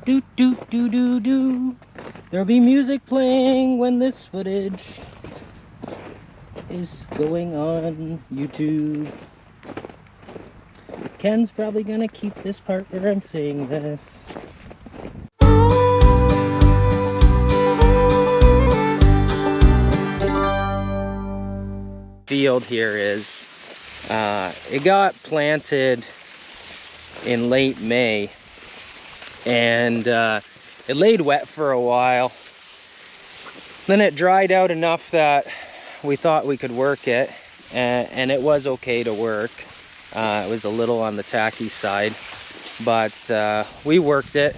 Do do do do do. There'll be music playing when this footage is going on YouTube. Ken's probably gonna keep this part where I'm saying this. Field here is it got planted in late May, and it laid wet for a while. Then it dried out enough that we thought we could work it, and it was okay to work. It was a little on the tacky side, but we worked it,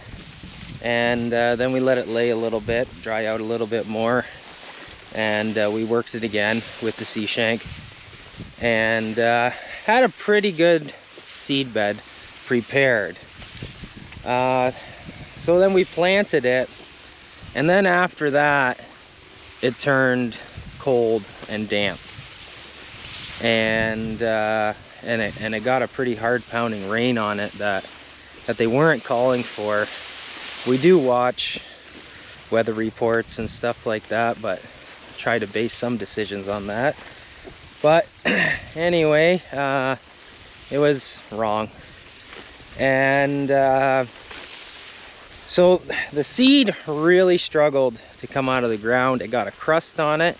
and then we let it lay a little bit, dry out a little bit more, and we worked it again with the sea shank, and had a pretty good seed bed prepared. So then we planted it, and then after that it turned cold and damp, and it got a pretty hard pounding rain on it that they weren't calling for. We do watch weather reports and stuff like that, but try to base some decisions on that. But anyway, it was wrong. And so the seed really struggled to come out of the ground. It got a crust on it.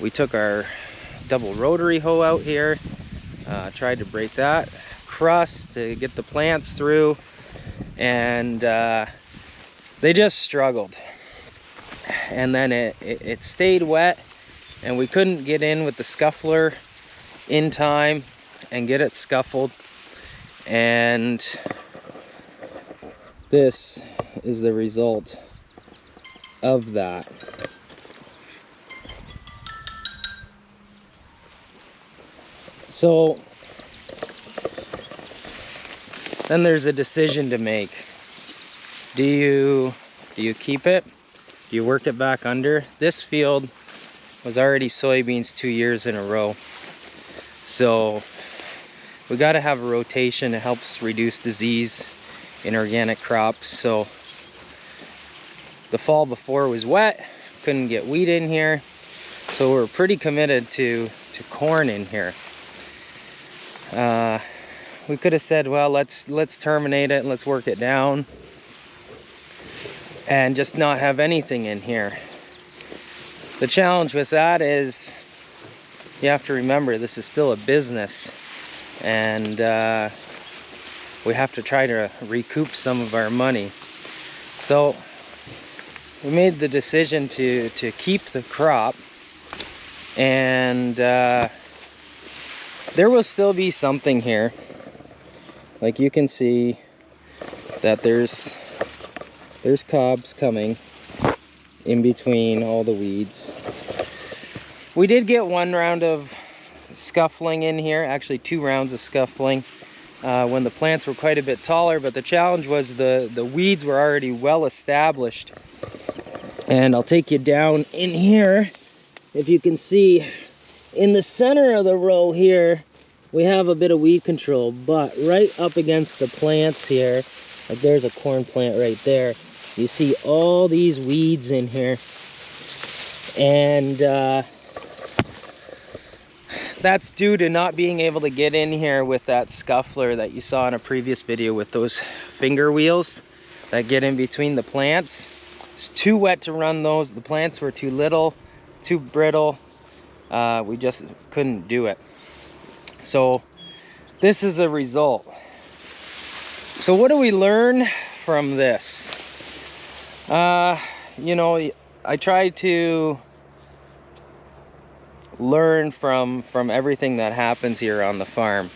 We took our double rotary hoe out here, tried to break that crust to get the plants through, and they just struggled. And then it stayed wet, and we couldn't get in with the scuffler in time and get it scuffled. And this is the result of that. So then there's a decision to make. Do you keep it? Do you work it back under? This field was already soybeans 2 years in a row. So we got to have a rotation. It helps reduce disease in organic crops. So the fall before was wet, couldn't get wheat in here, so we're pretty committed to corn in here. We could have said, well, let's terminate it and let's work it down and just not have anything in here. The challenge with that is you have to remember this is still a business, and we have to try to recoup some of our money. So we made the decision to keep the crop, and there will still be something here. Like you can see that there's cobs coming in between all the weeds. We did get one round of scuffling in here, actually 2 rounds of scuffling, when the plants were quite a bit taller, but the challenge was the weeds were already well established. And I'll take you down in here. If you can see, in the center of the row here, we have a bit of weed control, but right up against the plants here, like there's a corn plant right there, you see all these weeds in here. And that's due to not being able to get in here with that scuffler that you saw in a previous video with those finger wheels that get in between the plants. It's too wet to run those. The plants were too little, too brittle. We just couldn't do it. So this is a result. So what do we learn from this? You know, I try to learn from everything that happens here on the farm.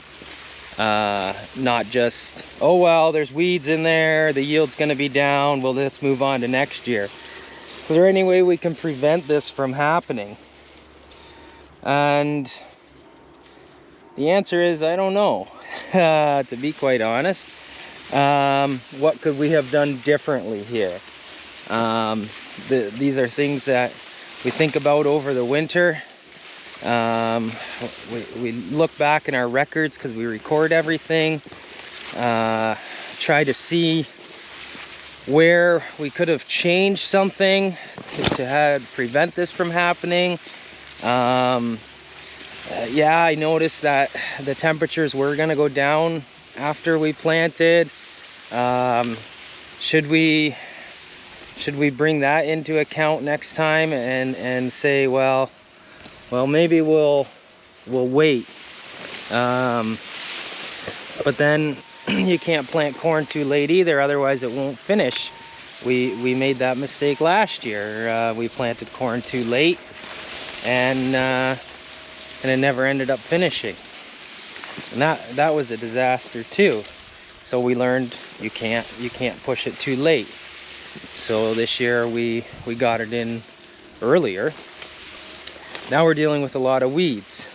Not just, oh well, there's weeds in there, the yield's gonna be down, well let's move on to next year. Is there any way we can prevent this from happening? And the answer is, I don't know, to be quite honest. What could we have done differently here? These are things that we think about over the winter. We look back in our records because we record everything. Try to see where we could have changed something to prevent this from happening. Yeah, I noticed that the temperatures were gonna go down after we planted. Should we bring that into account next time and say, well maybe we'll wait. But then you can't plant corn too late either, otherwise it won't finish. We made that mistake last year. We planted corn too late, and it never ended up finishing. And that was a disaster too. So we learned you can't push it too late. So this year we got it in earlier. Now we're dealing with a lot of weeds,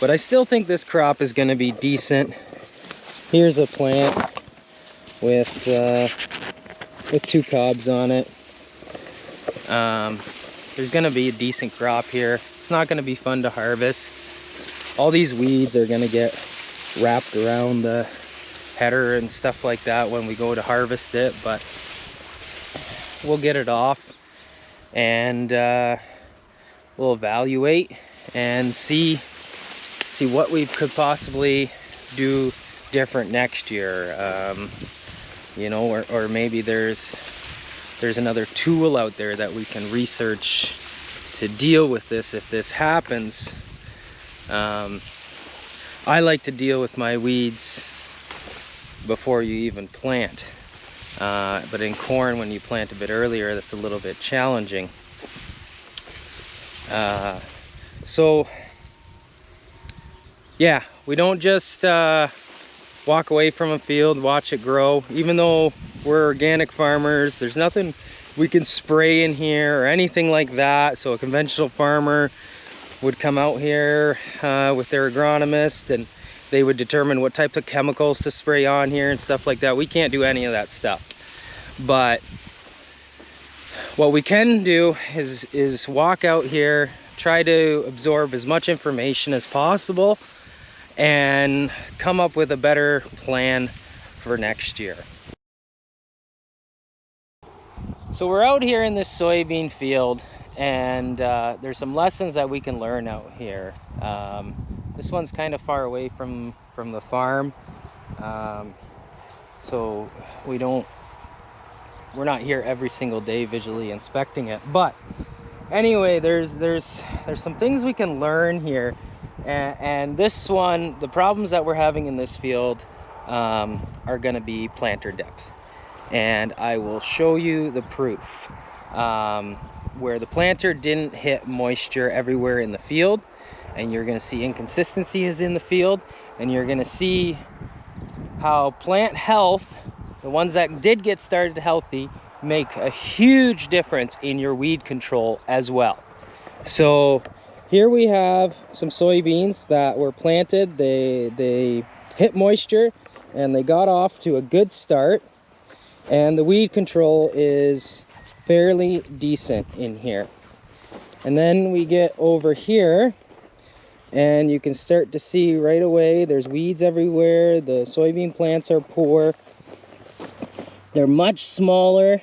but I still think this crop is going to be decent. Here's a plant with 2 cobs on it. There's going to be a decent crop here. It's not going to be fun to harvest. All these weeds are going to get wrapped around the header and stuff like that when we go to harvest it, but we'll get it off, and we'll evaluate and see what we could possibly do different next year. You know, or maybe there's another tool out there that we can research to deal with this if this happens. I like to deal with my weeds before you even plant, but in corn, when you plant a bit earlier, that's a little bit challenging. So yeah, we don't just walk away from a field, watch it grow. Even though we're organic farmers, there's nothing we can spray in here or anything like that. So a conventional farmer would come out here with their agronomist, and they would determine what types of chemicals to spray on here and stuff like that. We can't do any of that stuff. But what we can do is walk out here, try to absorb as much information as possible, and come up with a better plan for next year. So we're out here in this soybean field, and there's some lessons that we can learn out here. This one's kind of far away from the farm, so we're not here every single day visually inspecting it. But anyway, there's some things we can learn here. And this one, the problems that we're having in this field are going to be planter depth, and I will show you the proof where the planter didn't hit moisture everywhere in the field, and you're going to see inconsistencies in the field, and you're going to see how plant health, the ones that did get started healthy, make a huge difference in your weed control as well. So here we have some soybeans that were planted. They hit moisture and they got off to a good start, and the weed control is fairly decent in here. And then we get over here, and you can start to see right away there's weeds everywhere. The soybean plants are poor. They're much smaller.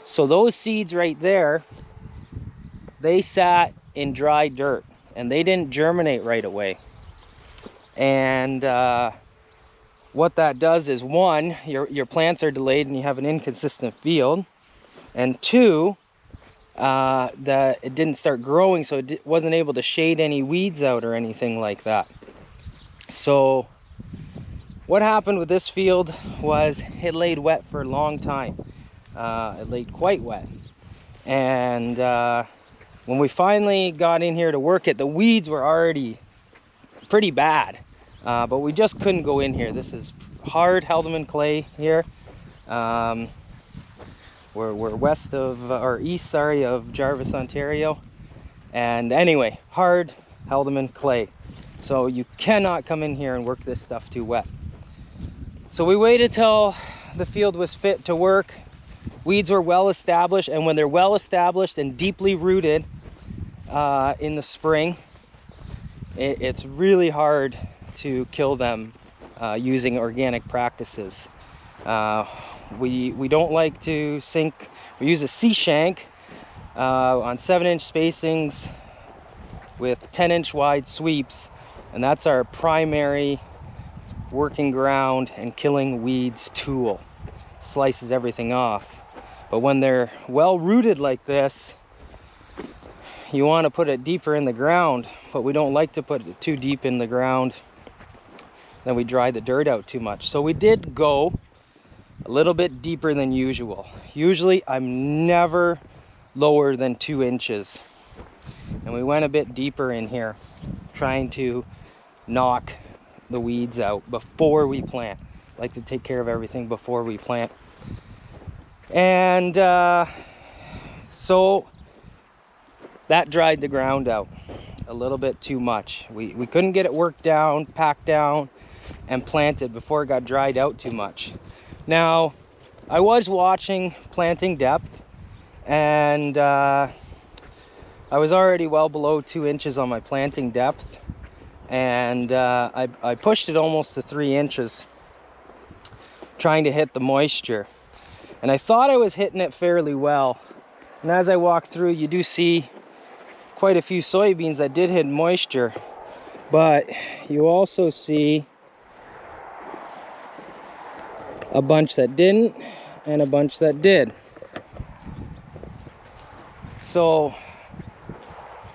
So those seeds right there, they sat in dry dirt and they didn't germinate right away. And what that does is, one, your plants are delayed and you have an inconsistent field, and two, that it didn't start growing, so it wasn't able to shade any weeds out or anything like that. So what happened with this field was it laid wet for a long time. It laid quite wet, and when we finally got in here to work it, the weeds were already pretty bad, but we just couldn't go in here. This is hard Helderman clay here. We're west of, or east, sorry, of Jarvis, Ontario. And anyway, hard Helderman clay. So you cannot come in here and work this stuff too wet. So we waited till the field was fit to work. Weeds were well established, and when they're well established and deeply rooted in the spring, it's really hard to kill them using organic practices. We don't like to sink. We use a C-shank on 7-inch spacings with 10-inch wide sweeps, and that's our primary working ground and killing weeds tool. Slices everything off. But when they're well rooted like this, you want to put it deeper in the ground, but we don't like to put it too deep in the ground. Then we dry the dirt out too much. So we did go a little bit deeper than usual. Usually I'm never lower than 2 inches. And we went a bit deeper in here, trying to knock the weeds out before we plant. I like to take care of everything before we plant. And so that dried the ground out a little bit too much. We couldn't get it worked down, packed down, and planted before it got dried out too much. Now, I was watching planting depth, and I was already well below 2 inches on my planting depth, and I pushed it almost to 3 inches, trying to hit the moisture. And I thought I was hitting it fairly well. And as I walked through, you do see quite a few soybeans that did hit moisture, but you also see a bunch that didn't and a bunch that did. So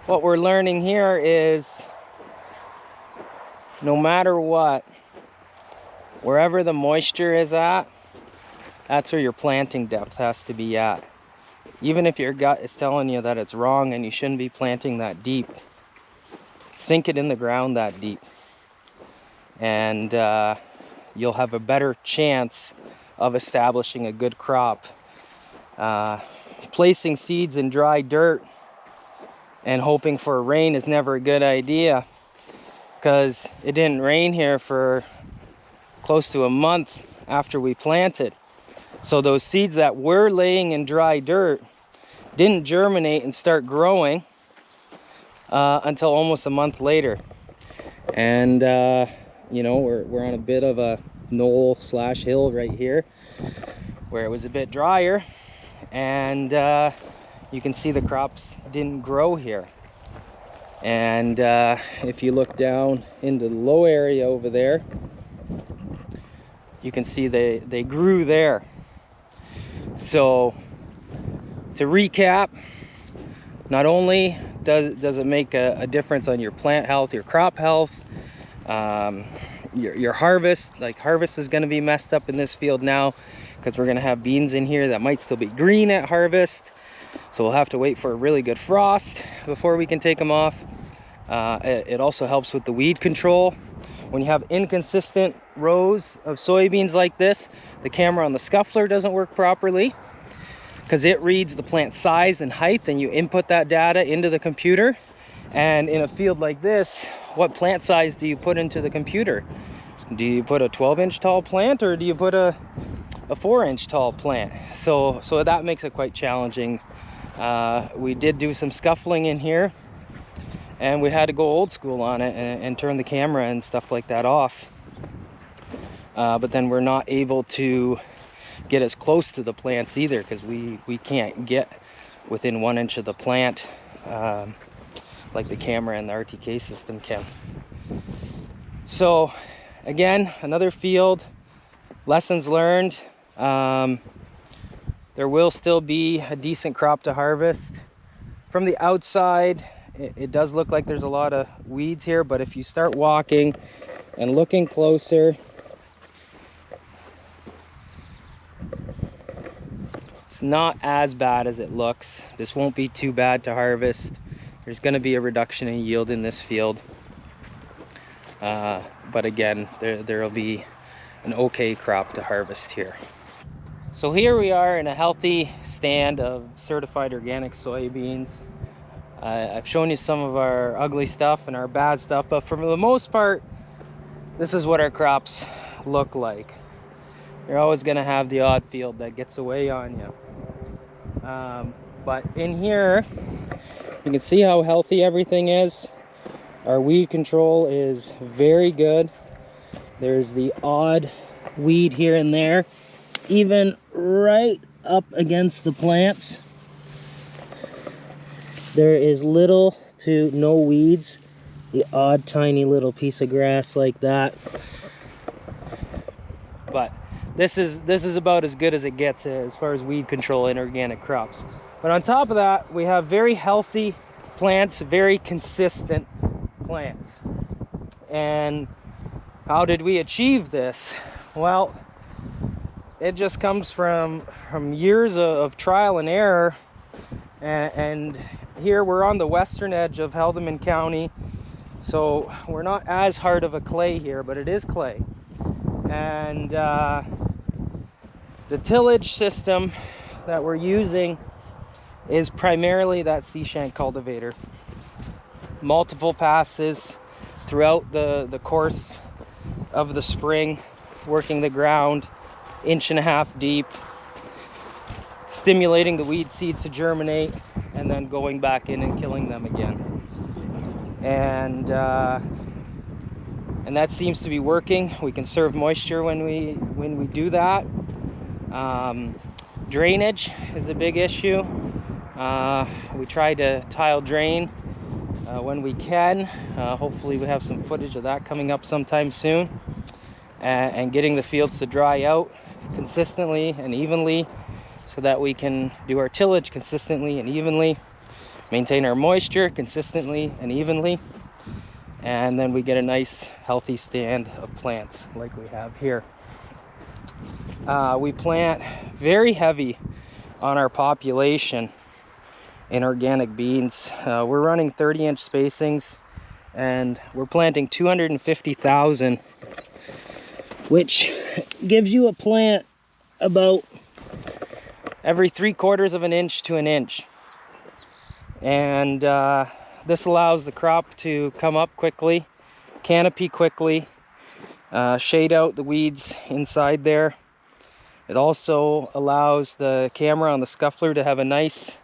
what we're learning here is no matter what, wherever the moisture is at, that's where your planting depth has to be at. Even if your gut is telling you that it's wrong and you shouldn't be planting that deep, sink it in the ground that deep, and you'll have a better chance of establishing a good crop. Placing seeds in dry dirt and hoping for rain is never a good idea, because it didn't rain here for close to a month after we planted. So those seeds that were laying in dry dirt didn't germinate and start growing until almost a month later. And you know, we're on a bit of a knoll slash hill right here where it was a bit drier, and you can see the crops didn't grow here. And if you look down into the low area over there, you can see they grew there. So to recap, not only does it make a difference on your plant health, your crop health, your harvest. Like, harvest is going to be messed up in this field now because we're going to have beans in here that might still be green at harvest, so we'll have to wait for a really good frost before we can take them off. It also helps with the weed control. When you have inconsistent rows of soybeans like this, the camera on the scuffler doesn't work properly because it reads the plant size and height, and you input that data into the computer. And in a field like this, what plant size do you put into the computer? Do you put a 12-inch tall plant, or do you put a 4-inch tall plant? So that makes it quite challenging. We did do some scuffling in here, and we had to go old school on it and turn the camera and stuff like that off. But then we're not able to get as close to the plants either, because we can't get within 1 inch of the plant like the camera and the RTK system can. So again, another field, lessons learned. There will still be a decent crop to harvest. From the outside, it does look like there's a lot of weeds here, but if you start walking and looking closer, it's not as bad as it looks. This won't be too bad to harvest. There's going to be a reduction in yield in this field. But again, there will be an okay crop to harvest here. So here we are in a healthy stand of certified organic soybeans. I've shown you some of our ugly stuff and our bad stuff, but for the most part, this is what our crops look like. You're always going to have the odd field that gets away on you. But in here, you can see how healthy everything is. Our weed control is very good. There's the odd weed here and there, even right up against the plants, there is little to no weeds. The odd tiny little piece of grass like that. But this is about as good as it gets as far as weed control in organic crops. But on top of that, we have very healthy plants, very consistent plants. And how did we achieve this? Well, it just comes from years of trial and error. And here we're on the western edge of Haldimand County, so we're not as hard of a clay here, but it is clay. And the tillage system that we're using is primarily that sea shank cultivator. Multiple passes throughout the course of the spring, working the ground 1.5 inches deep, stimulating the weed seeds to germinate, and then going back in and killing them again. And that seems to be working. We conserve moisture when we do that. Drainage is a big issue. We try to tile drain when we can. Hopefully we have some footage of that coming up sometime soon. And getting the fields to dry out consistently and evenly, so that we can do our tillage consistently and evenly, maintain our moisture consistently and evenly, and then we get a nice healthy stand of plants like we have here. We plant very heavy on our population in organic beans. We're running 30-inch spacings, and we're planting 250,000, which gives you a plant about every 3/4 of an inch to an inch. And this allows the crop to come up quickly, canopy quickly, shade out the weeds inside there. It also allows the camera on the scuffler to have a nice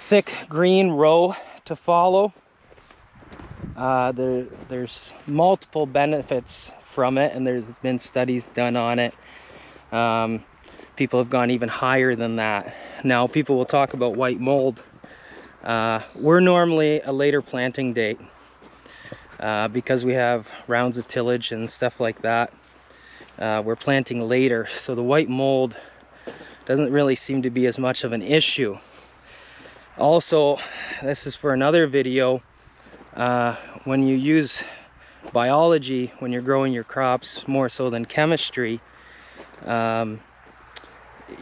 thick green row to follow. There's multiple benefits from it, and there's been studies done on it. People have gone even higher than that. Now people will talk about white mold. We're normally a later planting date because we have rounds of tillage and stuff like that. We're planting later, so the white mold doesn't really seem to be as much of an issue. Also, this is for another video, when you use biology when you're growing your crops more so than chemistry,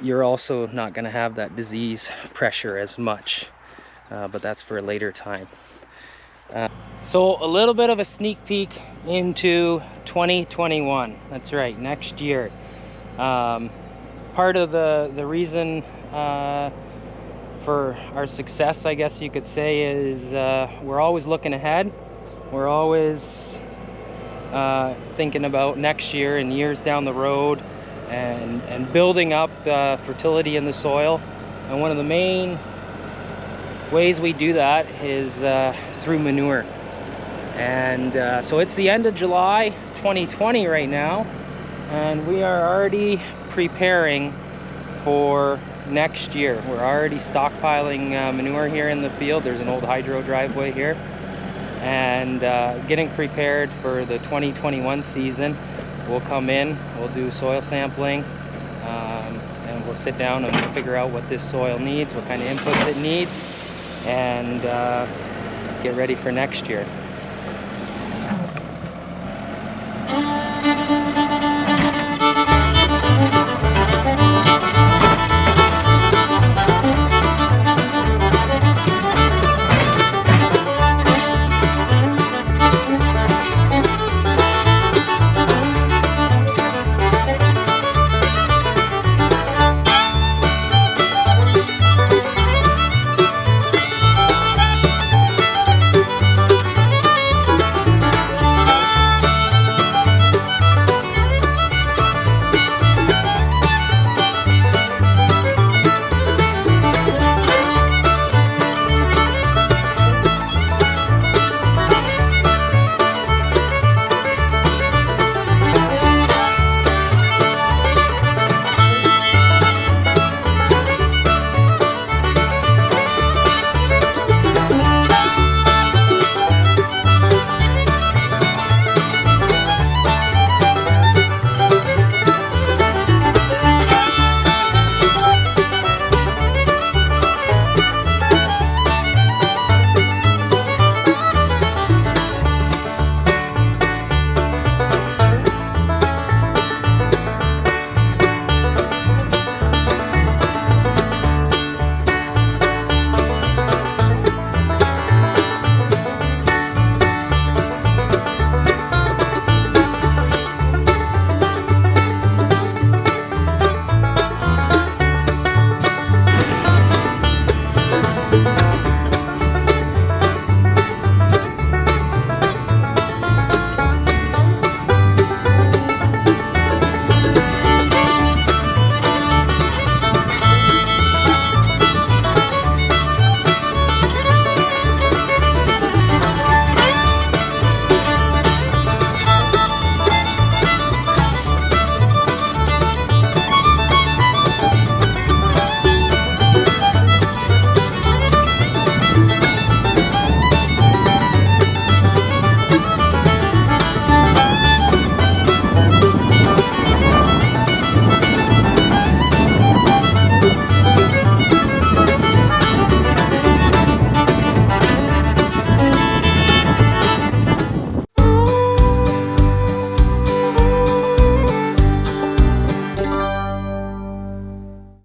you're also not going to have that disease pressure as much, but that's for a later time. So a little bit of a sneak peek into 2021. That's right, next year. Part of the reason for our success, I guess you could say, is we're always looking ahead. We're always thinking about next year and years down the road, and building up the fertility in the soil. And one of the main ways we do that is through manure. And so it's the end of July 2020 right now, and we are already preparing for next year. We're already stockpiling manure here in the field. There's an old hydro driveway here, and getting prepared for the 2021 season. We'll come in, we'll do soil sampling, and we'll sit down and we'll figure out what this soil needs, what kind of inputs it needs, and get ready for next year.